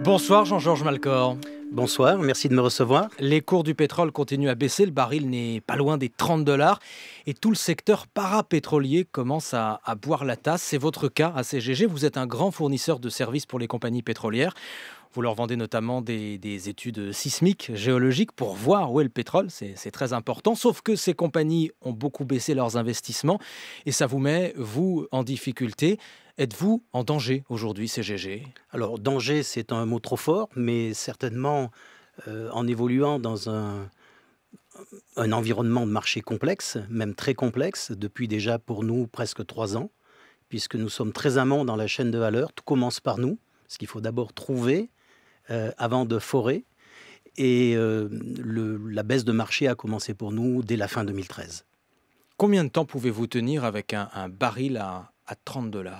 Bonsoir Jean-Georges Malcor. Bonsoir, merci de me recevoir. Les cours du pétrole continuent à baisser, le baril n'est pas loin des 30 $ et tout le secteur parapétrolier commence à boire la tasse. C'est votre cas à CGG, vous êtes un grand fournisseur de services pour les compagnies pétrolières. Vous leur vendez notamment des études sismiques, géologiques pour voir où est le pétrole, c'est très important. Sauf que ces compagnies ont beaucoup baissé leurs investissements et ça vous met, vous, en difficulté. Êtes-vous en danger aujourd'hui, CGG ? Alors, danger, c'est un mot trop fort, mais certainement, en évoluant dans un environnement de marché complexe, même très complexe, depuis déjà pour nous presque 3 ans, puisque nous sommes très amont dans la chaîne de valeur. Tout commence par nous, parce qu'il faut d'abord trouver avant de forer. Et la baisse de marché a commencé pour nous dès la fin 2013. Combien de temps pouvez-vous tenir avec un baril à 30 $?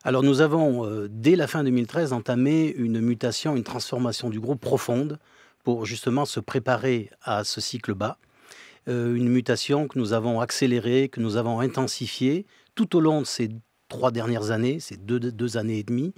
Alors nous avons, dès la fin 2013, entamé une mutation, une transformation du groupe profonde pour justement se préparer à ce cycle bas. Une mutation que nous avons accélérée, que nous avons intensifiée tout au long de ces 3 dernières années, ces deux années et demie,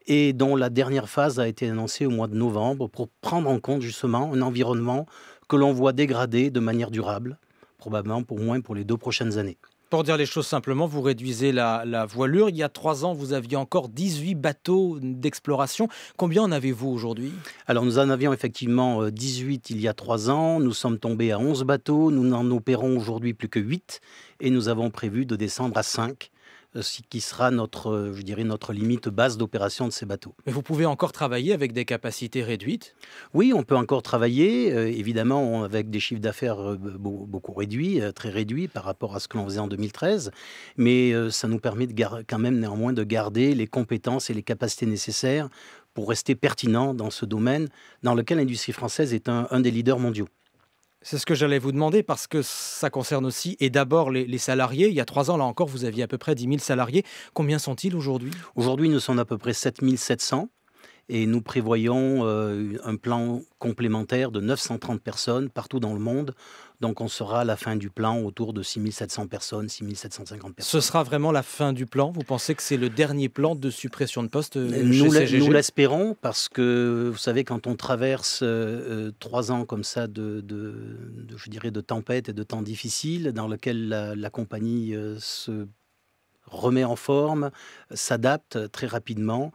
et dont la dernière phase a été annoncée au mois de novembre pour prendre en compte justement un environnement que l'on voit dégradé de manière durable, probablement pour moins pour les 2 prochaines années. Pour dire les choses simplement, vous réduisez la voilure. Il y a 3 ans, vous aviez encore 18 bateaux d'exploration. Combien en avez-vous aujourd'hui ? Alors nous en avions effectivement 18 il y a 3 ans. Nous sommes tombés à 11 bateaux. Nous n'en opérons aujourd'hui plus que 8. Et nous avons prévu de descendre à 5, ce qui sera notre limite basse d'opération de ces bateaux. Mais vous pouvez encore travailler avec des capacités réduites ? Oui, on peut encore travailler, évidemment avec des chiffres d'affaires beaucoup réduits, très réduits par rapport à ce que l'on faisait en 2013, mais ça nous permet quand même néanmoins de garder les compétences et les capacités nécessaires pour rester pertinent dans ce domaine dans lequel l'industrie française est un des leaders mondiaux. C'est ce que j'allais vous demander parce que ça concerne aussi et d'abord les salariés. Il y a 3 ans, là encore, vous aviez à peu près 10 000 salariés. Combien sont-ils aujourd'hui ? Aujourd'hui, nous sommes à peu près 7 700. Et nous prévoyons un plan complémentaire de 930 personnes partout dans le monde. Donc on sera à la fin du plan autour de 6 700 personnes, 6 750 personnes. Ce sera vraiment la fin du plan ? Vous pensez que c'est le dernier plan de suppression de postes chez CGG ? Nous l'espérons parce que, vous savez, quand on traverse 3 ans comme ça de tempête et de temps difficiles, dans lequel la compagnie se remet en forme, s'adapte très rapidement.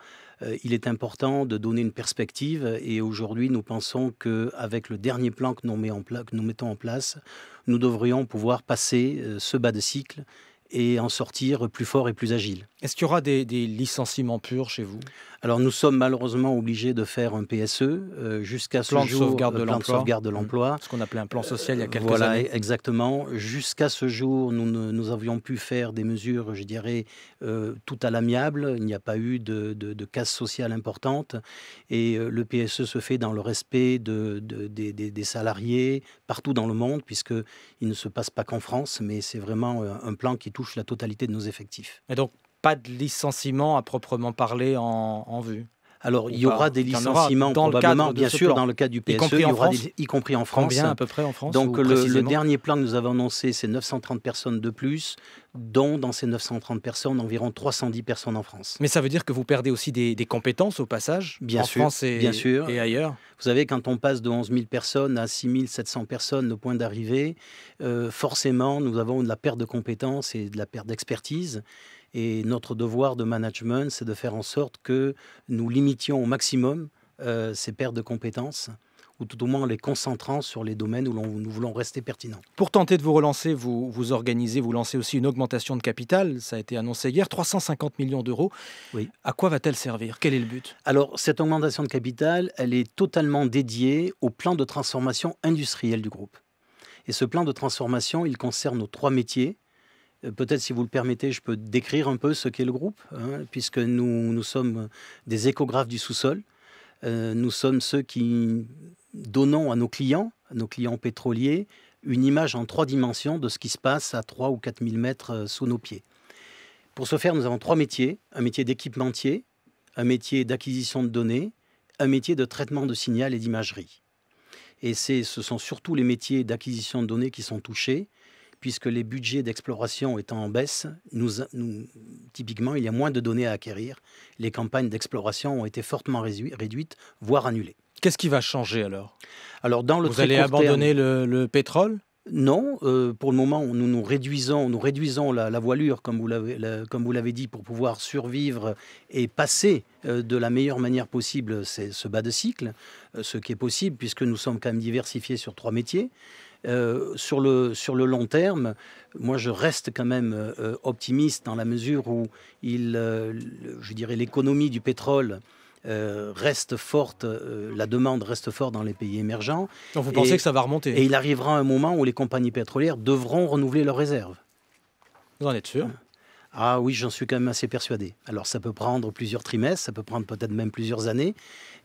Il est important de donner une perspective et aujourd'hui nous pensons qu'avec le dernier plan que nous mettons en place, nous devrions pouvoir passer ce bas de cycle et en sortir plus fort et plus agile. Est-ce qu'il y aura des licenciements purs chez vous ? Alors nous sommes malheureusement obligés de faire un PSE jusqu'à ce Plan de jour, sauvegarde de plan de l'emploi. sauvegarde de l'emploi. Ce qu'on appelait un plan social il y a quelques Voilà, années. exactement. Jusqu'à ce jour, nous avions pu faire des mesures, je dirais, tout à l'amiable. Il n'y a pas eu de casse sociale importante. Et le PSE se fait dans le respect des salariés partout dans le monde, puisqu'il ne se passe pas qu'en France, mais c'est vraiment un plan qui touche la totalité de nos effectifs. Et donc, pas de licenciement à proprement parler en vue ? Alors, il y aura des licenciements dans probablement, le cadre de bien ce sûr, plan. dans le cadre du PSE, compris il y en aura France ? y compris en France. Combien à peu près en France ? Donc ou le précisément dernier plan que nous avons annoncé, c'est 930 personnes de plus, dont dans ces 930 personnes, environ 310 personnes en France. Mais ça veut dire que vous perdez aussi des compétences au passage, Bien en sûr, France bien sûr. et ailleurs ? Vous savez, quand on passe de 11 000 personnes à 6 700 personnes au point d'arrivée, forcément, nous avons de la perte de compétences et de la perte d'expertise. Et notre devoir de management, c'est de faire en sorte que nous limitions au maximum ces pertes de compétences, ou tout au moins en les concentrant sur les domaines où nous voulons rester pertinents. Pour tenter de vous relancer, vous lancez aussi une augmentation de capital, ça a été annoncé hier, 350 millions d'euros. Oui. À quoi va-t-elle servir ? Quel est le but ? Alors, cette augmentation de capital, elle est totalement dédiée au plan de transformation industrielle du groupe. Et ce plan de transformation, il concerne nos 3 métiers. Peut-être, si vous le permettez, je peux décrire un peu ce qu'est le groupe, puisque nous sommes des échographes du sous-sol. Nous sommes ceux qui donnons à nos clients pétroliers, une image en 3 dimensions de ce qui se passe à 3 ou 4 000 mètres sous nos pieds. Pour ce faire, nous avons 3 métiers. Un métier d'équipementier, un métier d'acquisition de données, un métier de traitement de signal et d'imagerie. Et ce sont surtout les métiers d'acquisition de données qui sont touchés, puisque les budgets d'exploration étant en baisse, typiquement, il y a moins de données à acquérir. Les campagnes d'exploration ont été fortement réduites, voire annulées. Qu'est-ce qui va changer alors? Alors, dans le Vous très allez court abandonner terme, le pétrole? non, pour le moment, nous réduisons la voilure, comme vous l'avez dit, pour pouvoir survivre et passer de la meilleure manière possible ce bas de cycle, ce qui est possible puisque nous sommes quand même diversifiés sur 3 métiers. Sur le long terme, moi je reste quand même optimiste dans la mesure où je dirais l'économie du pétrole reste forte, la demande reste forte dans les pays émergents. Donc vous pensez que ça va remonter? Et il arrivera un moment où les compagnies pétrolières devront renouveler leurs réserves. Vous en êtes sûr? Ah oui, j'en suis quand même assez persuadé. Alors ça peut prendre plusieurs trimestres, ça peut prendre peut-être même plusieurs années,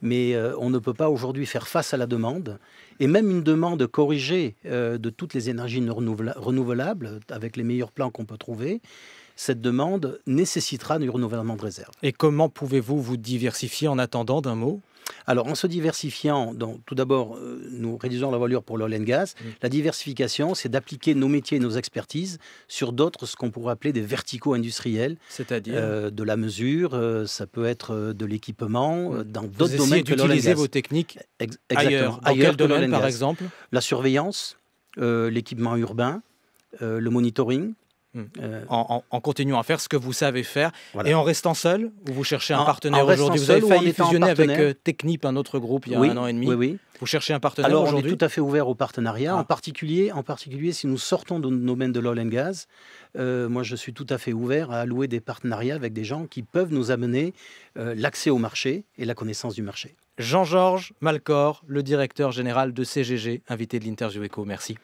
mais on ne peut pas aujourd'hui faire face à la demande. Et même une demande corrigée de toutes les énergies renouvelables, avec les meilleurs plans qu'on peut trouver, cette demande nécessitera du renouvellement de réserve. Et comment pouvez-vous vous diversifier en attendant, d'un mot? Alors, en se diversifiant, donc, tout d'abord, nous réduisons la voilure pour l'oil and gas. La diversification, c'est d'appliquer nos métiers et nos expertises sur d'autres, ce qu'on pourrait appeler des verticaux industriels. C'est-à-dire de la mesure, ça peut être de l'équipement, dans vous d'autres essayez domaines que l'oil and d'utiliser gas. vos techniques Exactement. ailleurs. Dans Ailleurs quel que l'oil domaine, and par gas. exemple? La surveillance, l'équipement urbain, le monitoring. En continuant à faire ce que vous savez faire, Voilà. et en restant seul, ou vous cherchez un En partenaire restant aujourd'hui? Vous seul avez ou en failli étant fusionner avec partenaire. Technip, un autre groupe, il y a Oui, 1 an et demi. oui. Vous cherchez un partenaire Alors, on est aujourd'hui? tout à fait ouvert au partenariat, Ah. en particulier si nous sortons de notre domaine de l'oil and gas. Moi, je suis tout à fait ouvert à allouer des partenariats avec des gens qui peuvent nous amener l'accès au marché et la connaissance du marché. Jean-Georges Malcor, le directeur général de CGG, invité de l'Interview Éco. Merci.